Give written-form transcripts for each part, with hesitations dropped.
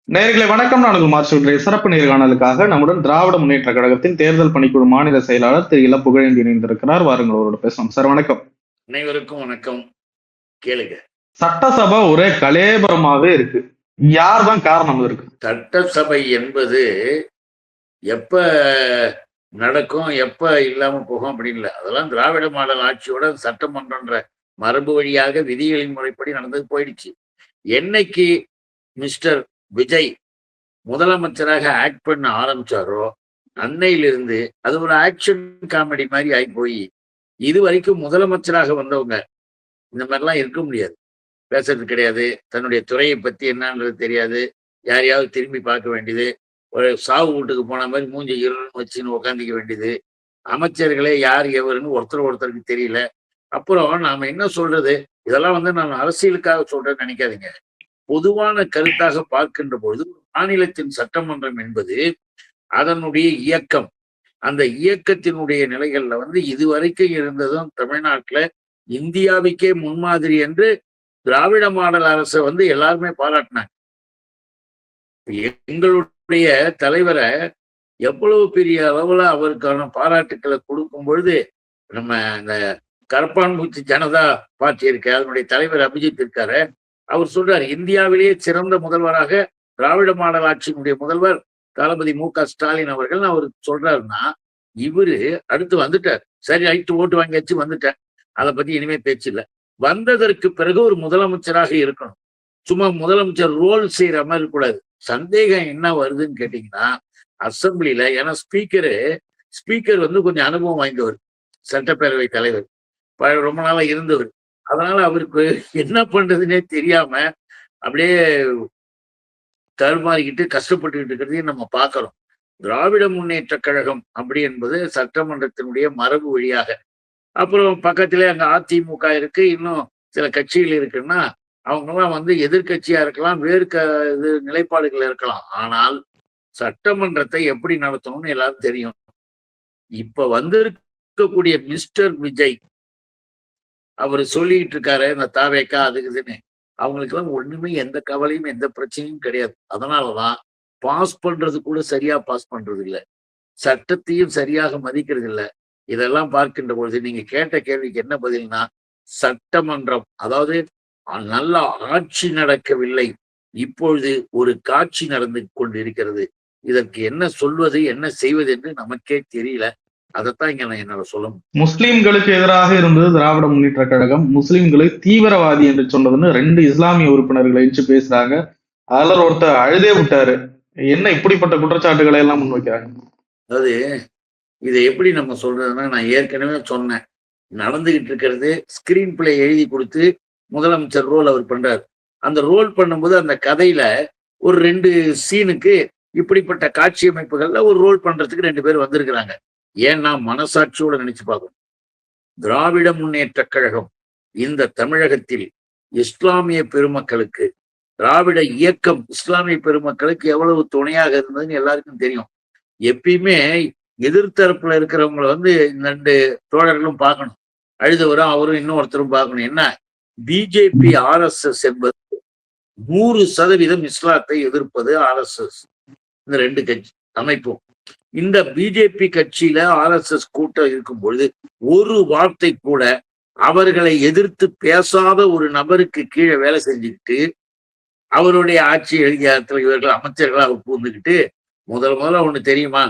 நேயர்களே வணக்கம். நான் உங்கள் மார்ஷல் சிறப்பு நேர்காணலுக்காக நம்முடன் திராவிட முன்னேற்ற கழகத்தின் தேர்தல் பணிக்குழு மாநில செயலாளர் திரு இள புகழேந்தி இணைந்திருக்கிறார். வாருங்கள் அவரோட பேசலாம். சார் வணக்கம். அனைவருக்கும் வணக்கம். கேளுங்க. சட்டசபை ஒரே கலேபரமாக இருக்கு. யார் தான் காரணம் இருக்கு? சட்டசபை என்பது எப்ப நடக்கும் எப்ப இல்லாம போகும் அப்படின்னு இல்லை. அதெல்லாம் திராவிட மாடல் ஆட்சியோட சட்டமன்றன்ற மரபு வழியாக விதிகளின் முறைப்படி நடந்தது போயிடுச்சு. என்னைக்கு மிஸ்டர் விஜய் முதலமைச்சராக ஆக்ட் பண்ண ஆரம்பிச்சாரோ அன்னையிலிருந்து அது ஒரு ஆக்ஷன் காமெடி மாதிரி ஆகி போய் இது வரைக்கும் முதலமைச்சராக வந்தவங்க இந்த மாதிரிலாம் இருக்க முடியாது. பேசுறது கிடையாது, தன்னுடைய துறையை பத்தி என்னன்றது தெரியாது, யாரையாவது திரும்பி பார்க்க வேண்டியது, ஒரு சாவு வீட்டுக்கு போன மாதிரி மூஞ்சி இருன்னு வச்சுன்னு உக்காந்திக்க வேண்டியது, அமைச்சர்களே யார் எவருன்னு ஒருத்தருக்கு தெரியல. அப்புறம் நாம என்ன சொல்றது, இதெல்லாம் நான் அரசியலுக்காக சொல்றேன்னு நினைக்காதீங்க. பொதுவான கருத்தாக பார்க்கின்ற பொழுது மாநிலத்தின் சட்டமன்றம் என்பது அதனுடைய இயக்கம், அந்த இயக்கத்தினுடைய நிலைகள்ல இதுவரைக்கும் இருந்ததும் தமிழ்நாட்டுல இந்தியாவுக்கே முன்மாதிரி என்று திராவிட மாடல் அரசை எல்லாருமே பாராட்டினாங்க. எங்களுடைய தலைவரை எவ்வளவு பெரிய அளவுல அவருக்கான பாராட்டுக்களை கொடுக்கும் பொழுது நம்ம இந்த கரப்பான்பூச்சி ஜனதா பார்ட்டி இருக்கு, அதனுடைய தலைவர் அபிஜித் இருக்காரு, அவர் சொல்றாரு இந்தியாவிலேயே சிறந்த முதல்வராக திராவிட மாடல் ஆட்சியினுடைய முதல்வர் தளபதி மு.க.ஸ்டாலின் அவர்கள் அவர் சொல்றாருன்னா இவரு அடுத்து வந்துட்டார். சரி ரைட்டு, ஓட்டு வாங்கியாச்சு, வந்துட்டார், அதை பத்தி இனிமே பேச்சு இல்லை. வந்ததற்கு பிறகு ஒரு முதலமைச்சராக இருக்கணும். சும்மா முதலமைச்சர் ரோல் செய்யற மாதிரி இருக்கக்கூடாது. சந்தேகம் என்ன வருதுன்னு கேட்டீங்கன்னா அசம்பிளில, ஏன்னா ஸ்பீக்கர் கொஞ்சம் அனுபவம் வாய்ந்தவர், சட்டப்பேரவை தலைவர் ரொம்ப நாளா இருந்தவர். அதனால அவருக்கு என்ன பண்றதுன்னே தெரியாம அப்படியே தடுமாறிக்கிட்டு கஷ்டப்பட்டுக்கிட்டு இருக்கிறதையும் நம்ம பார்க்கிறோம். திராவிட முன்னேற்ற கழகம் அப்படி என்பது சட்டமன்றத்தினுடைய மரபு வழியாக, அப்புறம் பக்கத்திலே அங்க அதிமுக இருக்கு, இன்னும் சில கட்சிகள் இருக்குன்னா அவங்கெல்லாம் எதிர்கட்சியா இருக்கலாம், வேறு நிலைப்பாடுகள் இருக்கலாம். ஆனால் சட்டமன்றத்தை எப்படி நடத்தணும்னு எல்லாரும் தெரியும். இப்ப இருக்கக்கூடிய மிஸ்டர் விஜய் அவர் சொல்லிட்டு இருக்காரு இந்த தாவேக்கா அதுக்குதுன்னு, அவங்களுக்கு எல்லாம் ஒண்ணுமே எந்த கவலையும் எந்த பிரச்சனையும் கிடையாது. அதனாலதான் பாஸ் பண்றது கூட சரியா பாஸ் பண்றது இல்லை, சட்டத்தையும் சரியாக மதிக்கிறது இல்லை. இதெல்லாம் பார்க்கின்ற பொழுது நீங்க கேட்ட கேள்விக்கு என்ன பதில்னா, சட்டமன்றம் அதாவது நல்ல ஆட்சி நடக்கவில்லை, இப்பொழுது ஒரு காட்சி நடந்து கொண்டு இருக்கிறது. இதற்கு என்ன சொல்வது என்ன செய்வது என்று நமக்கே தெரியல. அதைத்தான் இங்க நான் என்னால சொல்ல முடியும். முஸ்லிம்களுக்கு எதிராக இருந்தது திராவிட முன்னேற்ற கழகம், முஸ்லிம்களை தீவிரவாதி என்று சொன்னதுன்னு 2 இஸ்லாமிய உறுப்பினர்களை வச்சு பேசுறாங்க. அதுல ஒருத்தர் அழுதே விட்டாரு. என்ன இப்படிப்பட்ட குற்றச்சாட்டுகளை எல்லாம் முன்வைக்கிறாங்க? அதாவது இதை எப்படி நம்ம சொல்றதுன்னா, நான் ஏற்கனவே சொன்னேன், நடந்துகிட்டு இருக்கிறது ஸ்கிரீன் பிளே எழுதி கொடுத்து முதலமைச்சர் ரோல் அவர் பண்றாரு. அந்த ரோல் பண்ணும்போது அந்த கதையில ஒரு 2 சீனுக்கு இப்படிப்பட்ட காட்சி அமைப்புகள்ல ஒரு ரோல் பண்றதுக்கு 2 பேர் வந்திருக்கிறாங்க. ஏன்னா மனசாட்சியோட நினைச்சு பார்க்கணும். திராவிட முன்னேற்ற கழகம் இந்த தமிழகத்தில் இஸ்லாமிய பெருமக்களுக்கு, திராவிட இயக்கம் இஸ்லாமிய பெருமக்களுக்கு எவ்வளவு துணையாக இருந்ததுன்னு எல்லாருக்கும் தெரியும். எப்பயுமே எதிர்த்தரப்புல இருக்கிறவங்களை 2 தோழர்களும் பார்க்கணும். அழுதவரும் அவரும் இன்னொருத்தரும் பார்க்கணும். என்ன, பிஜேபி RSS என்பது 100% இஸ்லாத்தை எதிர்ப்பது RSS. இந்த 2 கட்சி அமைப்பும், இந்த பிஜேபி கட்சியில RSS கூட்டம் இருக்கும் பொழுது ஒரு வார்த்தை கூட அவர்களை எதிர்த்து பேசாத ஒரு நபருக்கு கீழே வேலை செஞ்சுக்கிட்டு அவருடைய ஆட்சி அதிகாரத்தில் இவர்கள் அமைச்சர்களாக பூந்துக்கிட்டு முதல்ல ஒண்ணு தெரியுமா,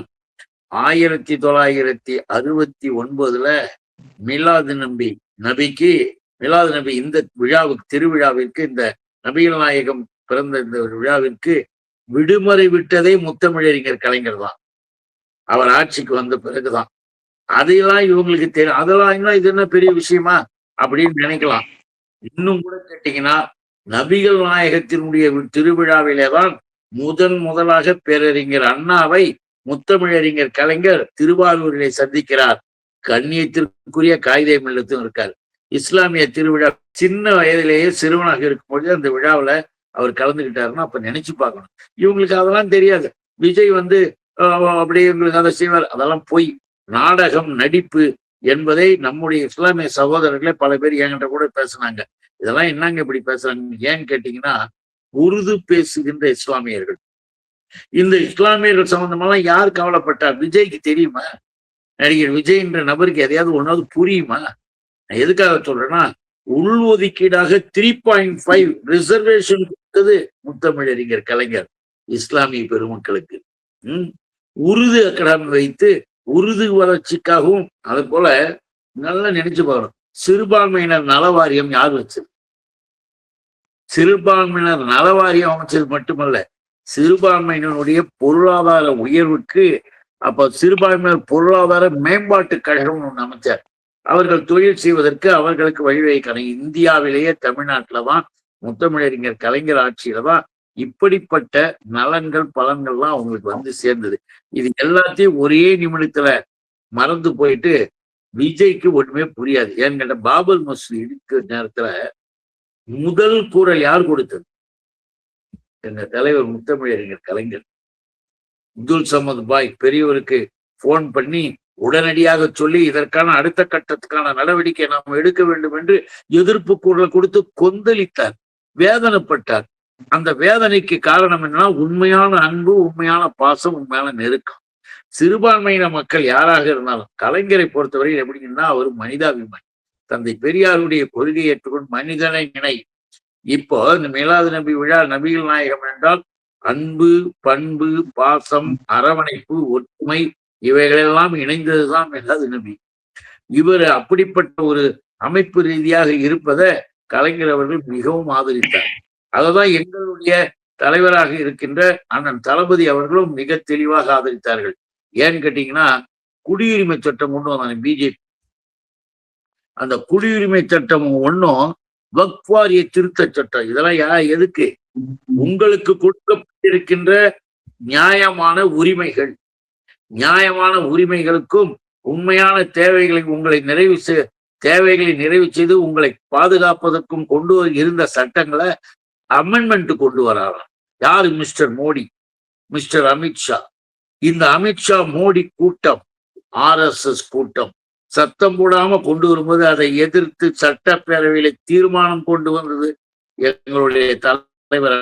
1969 மிலாது நபி இந்த திருவிழாவிற்கு இந்த நபிகள் நாயகம் பிறந்த இந்த விழாவிற்கு விடுமுறை விட்டதே முத்தமிழறிஞர் கலைஞர் தான். அவர் ஆட்சிக்கு வந்த பிறகுதான். அதையெல்லாம் இவங்களுக்கு தெரியும். அதெல்லாம் இது என்ன பெரிய விஷயமா அப்படின்னு நினைக்கலாம். இன்னும் கூட கேட்டீங்கன்னா, நபிகள் நாயகத்தினுடைய திருவிழாவிலேதான் முதலாக பேரறிஞர் அண்ணாவை முத்தமிழறிஞர் கலைஞர் திருவாரூரிலே சந்திக்கிறார். கண்ணியத்திற்குரிய காயிதே மில்லத்தும் இருக்கார். இஸ்லாமிய திருவிழா சின்ன வயதிலேயே சிறுவனாக இருக்கும்போது அந்த விழாவில் அவர் கலந்துகிட்டாருன்னா அப்ப நினைச்சு பார்க்கணும். இவங்களுக்கு அதெல்லாம் தெரியாது. விஜய் அப்படியே இவங்களுக்கு அதை செய்வார். அதெல்லாம் போய் நாடகம் நடிப்பு என்பதை நம்முடைய இஸ்லாமிய சகோதரர்களே பல பேர் என்கிட்ட கூட பேசுனாங்க. இதெல்லாம் என்னங்க இப்படி பேசுறாங்க ஏன்னு கேட்டீங்கன்னா, உருது பேசுகின்ற இஸ்லாமியர்கள், இந்த இஸ்லாமியர்கள் சம்பந்தமெல்லாம் யார் கவலைப்பட்டார்? விஜய்க்கு தெரியுமா? நடிகர் விஜய் என்ற நபருக்கு எதையாவது ஒன்னாவது புரியுமா? நான் எதுக்காக சொல்றேன்னா, உள்ஒதுக்கீடாக 3.5 ரிசர்வேஷன் கொடுத்தது முத்தமிழறிஞர் கலைஞர் இஸ்லாமிய பெருமக்களுக்கு. உருது அகாடமி வைத்து உருது வளர்ச்சிக்காகவும், அது போல நல்லா நினைச்சு பாருங்க, சிறுபான்மையினர் நல வாரியம் யார் வச்சது? சிறுபான்மையினர் நல வாரியம் அமைச்சது மட்டுமல்ல, சிறுபான்மையினருடைய பொருளாதார உயர்வுக்கு அப்ப சிறுபான்மையினர் பொருளாதார மேம்பாட்டு கழகம் ஒன்று அமைச்சார். அவர்கள் தொழில் செய்வதற்கு அவர்களுக்கு வழிவகுக்கணும். இந்தியாவிலேயே தமிழ்நாட்டில்தான் முத்தமிழறிஞர் கலைஞர் ஆட்சியில தான் இப்படிப்பட்ட நலன்கள் பலன்கள்லாம் அவங்களுக்கு வந்து சேர்ந்தது. இது எல்லாத்தையும் ஒரே நிமிடத்துல மறந்து போயிட்டு விஜய்க்கு ஒண்ணுமே புரியாது. ஏன்னு கேட்ட, பாபர் மசூதி இடிக்கிற நேரத்துல முதல் குரல் யார் கொடுத்தது? எங்க தலைவர் முத்தமிழறிஞர் கலைஞர். அப்துல் சமத் பாய் பெரியவருக்கு போன் பண்ணி உடனடியாக சொல்லி இதற்கான அடுத்த கட்டத்துக்கான நடவடிக்கை நாம் எடுக்க வேண்டும் என்று எதிர்ப்பு குரல் கொடுத்து கொந்தளித்தார், வேதனைப்பட்டார். அந்த வேதனைக்கு காரணம் என்னன்னா, உண்மையான அன்பு, உண்மையான பாசம், உண்மையான நெருக்கம். சிறுபான்மையின மக்கள் யாராக இருந்தாலும் கலைஞரை பொறுத்தவரை எப்படின்னா, அவர் மனிதாபிமானி. தந்தை பெரியாருடைய கொள்கையை ஏற்றுக்கொண்டு மனிதனை நினை. இப்போ இந்த மீலாது நபி விழா, நபிகள் நாயகம் என்றால் அன்பு, பண்பு, பாசம், அரவணைப்பு, ஒற்றுமை இவைகளெல்லாம் இணைந்ததுதான் மீலாது நபி. இவர் அப்படிப்பட்ட ஒரு அமைப்பு ரீதியாக இருப்பதை கலைஞர் அவர்கள் மிகவும் ஆதரித்தார். அததான் எங்களுடைய தலைவராக இருக்கின்ற அண்ணன் தளபதி அவர்களும் மிக தெளிவாக ஆதரித்தார்கள். ஏன்னு கேட்டீங்கன்னா, குடியுரிமை சட்டம் கொண்டு வந்தாங்க பிஜேபி. அந்த குடியுரிமை சட்டம் ஒன்றும் வக்ஃப் வாரிய திருத்த சட்டம், இதெல்லாம் எதுக்கு? உங்களுக்கு கொடுக்கப்பட்டிருக்கின்ற நியாயமான உரிமைகள், நியாயமான உரிமைகளுக்கும் உண்மையான தேவைகளை உங்களை தேவைகளை நிறைவு செய்து உங்களை பாதுகாப்பதற்கும் கொண்டு இருந்த சட்டங்களை அமெண்ட்மெண்ட் கொண்டு வராராம். யாரு? Mister Modi, mister Amit Shah. இந்த அமித்ஷா மோடி கூட்டம், RSS கூட்டம் சத்தம் போடாம கொண்டு வரும்போது அதை எதிர்த்து சட்டப்பேரவையில தீர்மானம் கொண்டு வந்தது எங்களுடைய தலைவர்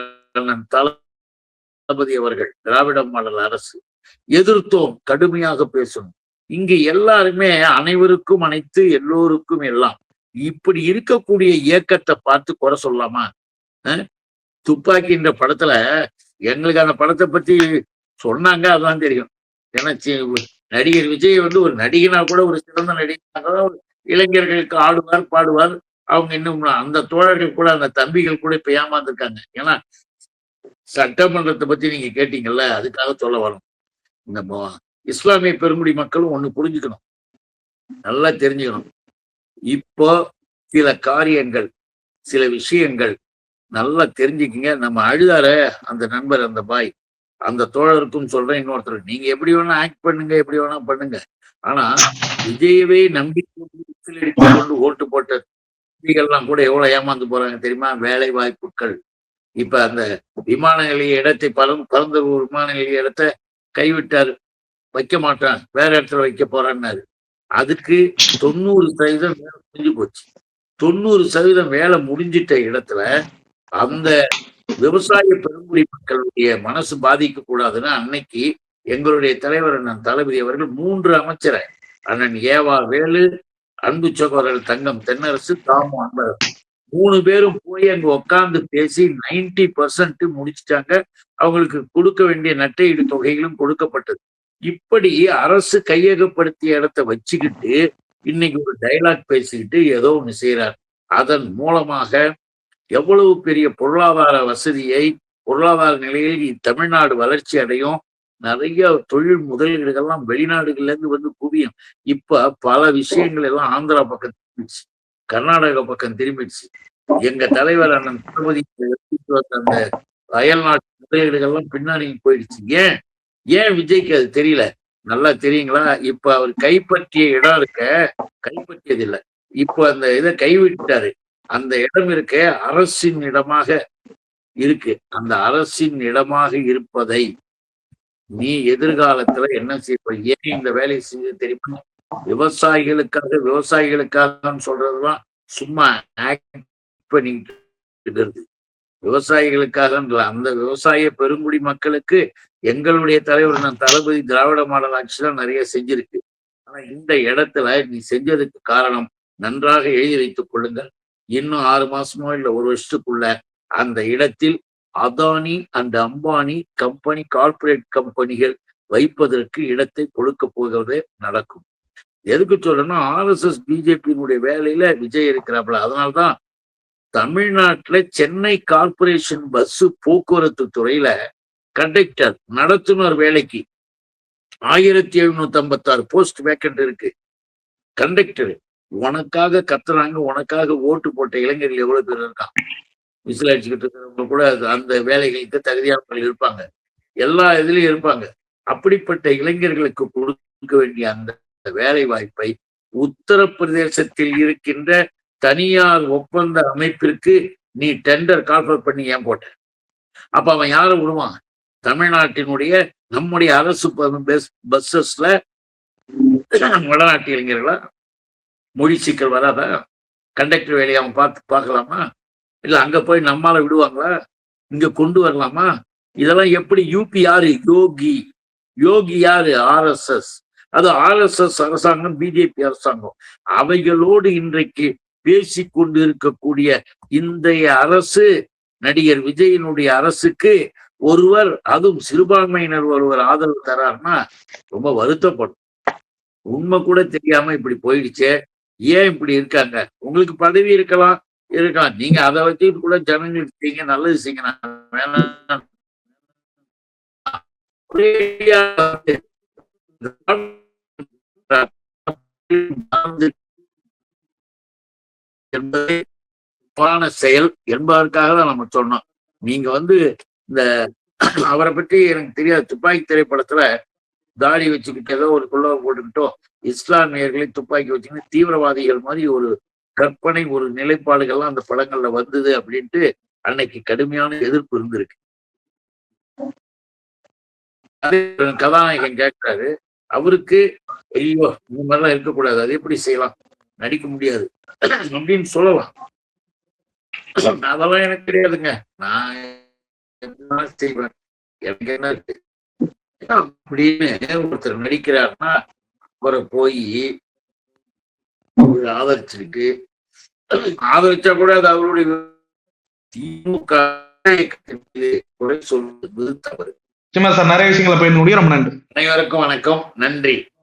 தளபதி அவர்கள். திராவிட மாடல் அரசு எதிர்த்தோம், கடுமையாக பேசணும். இங்கு எல்லாருமே அனைவருக்கும் அனைத்து, எல்லோருக்கும் எல்லாம். இப்படி இருக்கக்கூடிய இயக்கத்தை பார்த்து குறை சொல்லலாமா? துப்பாக்கின்ற படத்துல எங்களுக்கு அந்த படத்தை பத்தி சொன்னாங்க, அதுதான் தெரியும். ஏன்னா நடிகர் விஜய் ஒரு நடிகனா கூட, ஒரு சிறந்த நடிகனாக இளைஞர்களுக்கு ஆடுவார், பாடுவார். அவங்க இன்னும் அந்த தோழர்கள் கூட, அந்த தம்பிகள் கூட இப்ப ஏமாந்துருக்காங்க. ஏன்னா சட்டமன்றத்தை பத்தி நீங்க கேட்டீங்கல்ல, அதுக்காக சொல்ல வரும். இந்த இஸ்லாமிய பெருங்குடி மக்களும் ஒண்ணு புரிஞ்சுக்கணும், நல்லா தெரிஞ்சுக்கணும். இப்போ சில காரியங்கள், சில விஷயங்கள் நல்லா தெரிஞ்சுக்கிங்க. நம்ம அழுதார அந்த நண்பர், அந்த பாய், அந்த தோழருக்கும் சொல்றேன், இன்னொருத்தர், நீங்க எப்படி வேணா ஆக்ட் பண்ணுங்க, எப்படி வேணா பண்ணுங்க. ஆனா விஜயவே நம்பி கொண்டு ஓட்டு போட்ட தம்பிகள்லாம் கூட எவ்வளவு ஏமாந்து போறாங்க தெரியுமா? வேலை வாய்ப்புகள். இப்ப அந்த விமான நிலைய இடத்தை பரந்தூர் விமான நிலைய இடத்தை கைவிட்டாரு, வைக்க மாட்டான், வேற இடத்துல வைக்க போறான்னாரு. அதுக்கு 90% வேலை முடிஞ்சு போச்சு. 90% வேலை முடிஞ்சிட்ட இடத்துல அந்த விவசாய பெருங்குடி மக்களுடைய மனசு பாதிக்க கூடாதுன்னு அன்னைக்கு எங்களுடைய தலைவர் அண்ணன் தளபதி அவர்கள் 3 அமைச்சரை, அண்ணன் ஏவா வேலு, அன்பு சகோதரர் தங்கம் தென்னரசு, தாமு அன்பர், 3 பேரும் போய் அங்க உட்கார்ந்து பேசி 90% முடிச்சுட்டாங்க. அவங்களுக்கு கொடுக்க வேண்டிய நட்டையீடு தொகைகளும் கொடுக்கப்பட்டது. இப்படி அரசு கையகப்படுத்திய இடத்தை வச்சுக்கிட்டு இன்னைக்கு ஒரு டைலாக் பேசிக்கிட்டு ஏதோ ஒண்ணு செய்யறார். அதன் மூலமாக எவ்வளவு பெரிய பொருளாதார வசதியை, பொருளாதார நிலையில் தமிழ்நாடு வளர்ச்சி அடையும். நிறைய தொழில் முதலீடுகள்லாம் வெளிநாடுகள்ல இருந்து குவியும். இப்ப பல விஷயங்கள் எல்லாம் ஆந்திரா பக்கம் திரும்பிடுச்சு, கர்நாடகா பக்கம் திரும்பிடுச்சு. எங்க தலைவர் அண்ணன் தளபதி அந்த அயல் நாட்டு முதலீடுகள்லாம் பின்னாடி போயிடுச்சு. ஏன் விஜய்க்கு அது தெரியல? நல்லா தெரியுங்களா? இப்ப அவர் கைப்பற்றிய இடம் இருக்க, கைப்பற்றியது இல்லை, இப்ப அந்த இதை கைவிட்டாரு. அந்த இடம் இருக்க அரசின் இடமாக இருக்கு. அந்த அரசின் இடமாக இருப்பதை நீ எதிர்காலத்துல என்ன செய்ய? ஏன் இந்த வேலையை செஞ்சு தெரியுமா? விவசாயிகளுக்காக சொல்றதுதான் சும்மா ஆக்ட் பண்ணிட்டு இருக்கிறது. விவசாயிகளுக்காக அந்த விவசாய பெருங்குடி மக்களுக்கு எங்களுடைய தலைவர் நான் தளபதி திராவிட மாடல் ஆட்சி தான் நிறைய செஞ்சிருக்கு. ஆனா இந்த இடத்துல நீ செஞ்சதுக்கு காரணம் நன்றாக எழுதி வைத்துக் கொள்ளுங்கள். இன்னும் 6 மாசமோ இல்ல 1 வருஷத்துக்குள்ள அந்த இடத்தில் Adani and Ambani company corporate கம்பெனிகள் வைப்பதற்கு இடத்தை கொடுக்க போகிறதே நடக்கும். எதுக்கு சொல்றேன்னா RSS பிஜேபியினுடைய வேலையில விஜய் இருக்கிறாப்புல. அதனால்தான் தமிழ்நாட்டுல சென்னை கார்ப்பரேஷன் பஸ் போக்குவரத்து துறையில கண்டக்டர் நடத்துனர் வேலைக்கு 1756 போஸ்ட் வேக்கண்ட் இருக்கு. கண்டக்டர் உனக்காக கத்துறாங்க, உனக்காக ஓட்டு போட்ட இளைஞர்கள் எவ்வளவு பேர் இருக்கான். விசில் அடிச்சுக்கிட்டு இருக்கிறவங்க கூட அந்த வேலைகளுக்கு தகுதியானவர்கள் இருப்பாங்க, எல்லா இதுலயும் இருப்பாங்க. அப்படிப்பட்ட இளைஞர்களுக்கு கொடுக்க வேண்டிய அந்த வேலை வாய்ப்பை உத்தரப்பிரதேசத்தில் இருக்கின்ற தனியார் ஒப்பந்த அமைப்பிற்கு நீ டெண்டர் கால்ஃபர் பண்ணி ஏன் போட்ட? அப்ப அவன் யாரை விடுவான்? தமிழ்நாட்டினுடைய நம்முடைய அரசு பஸ்ஸஸ்ல வடநாட்டு இளைஞர்களா? மொழி சிக்கல் வராதா? கண்டக்டர் வேலையை அவன் பார்க்கலாமா? இல்ல அங்க போய் நம்மால விடுவாங்களா? இங்க கொண்டு வரலாமா? இதெல்லாம் எப்படி? யூபி யாரு? யோகி யாரு? RSS. அது RSS அரசாங்கம், பிஜேபி அரசாங்கம். அவைகளோடு இன்றைக்கு பேசிக்கொண்டு இருக்கக்கூடிய இன்றைய அரசு, நடிகர் விஜயனுடைய அரசுக்கு ஒருவர், அதுவும் சிறுபான்மையினர் ஒருவர் ஆதரவு தராருன்னா ரொம்ப வருத்தப்படும். உண்மை கூட தெரியாம இப்படி போயிடுச்சே, ஏன் இப்படி இருக்காங்க? உங்களுக்கு பதவி இருக்கலாம், நீங்க அதை வச்சுட்டு கூட ஜனங்களுக்கு செய்யுங்க, நல்லது செய்யுங்க. என்பதை செயல் என்பதற்காக தான் நம்ம சொன்னோம். நீங்க இந்த அவரை பற்றி எனக்கு தெரியாது. துப்பாக்கி திரைப்படத்துல தாடி வச்சுக்கிட்டு ஏதோ ஒரு குள்ளவை போட்டுக்கிட்டோ இஸ்லாமியர்களை துப்பாக்கி வச்சுக்கிட்டு தீவிரவாதிகள் மாதிரி ஒரு கற்பனை, ஒரு நிலைப்பாடுகள்லாம் அந்த படங்கள்ல வந்தது அப்படின்ட்டு அன்னைக்கு கடுமையான எதிர்ப்பு இருந்திருக்கு. அதே கதாநாயகன் கேட்கிறாரு, அவருக்கு ஐயோ இந்த மாதிரிலாம் இருக்கக்கூடாது, அது எப்படி செய்யலாம், நடிக்க முடியாது அப்படின்னு சொல்லலாம். அதெல்லாம் எனக்கு கிடையாதுங்க, நான் செய்வேன், எனக்கு என்ன இருக்கு அப்படின்னு ஒருத்தர் நடிக்கிறாருன்னா அவரை போய் ஆதரிச்சிருக்கு. ஆதரிச்சா கூட அது அவருடைய திமுக குறை சொல்வது தவறு. சார் நிறைய விஷயங்களை பயன்படுத்தி ரொம்ப நன்றி. அனைவருக்கும் வணக்கம், நன்றி.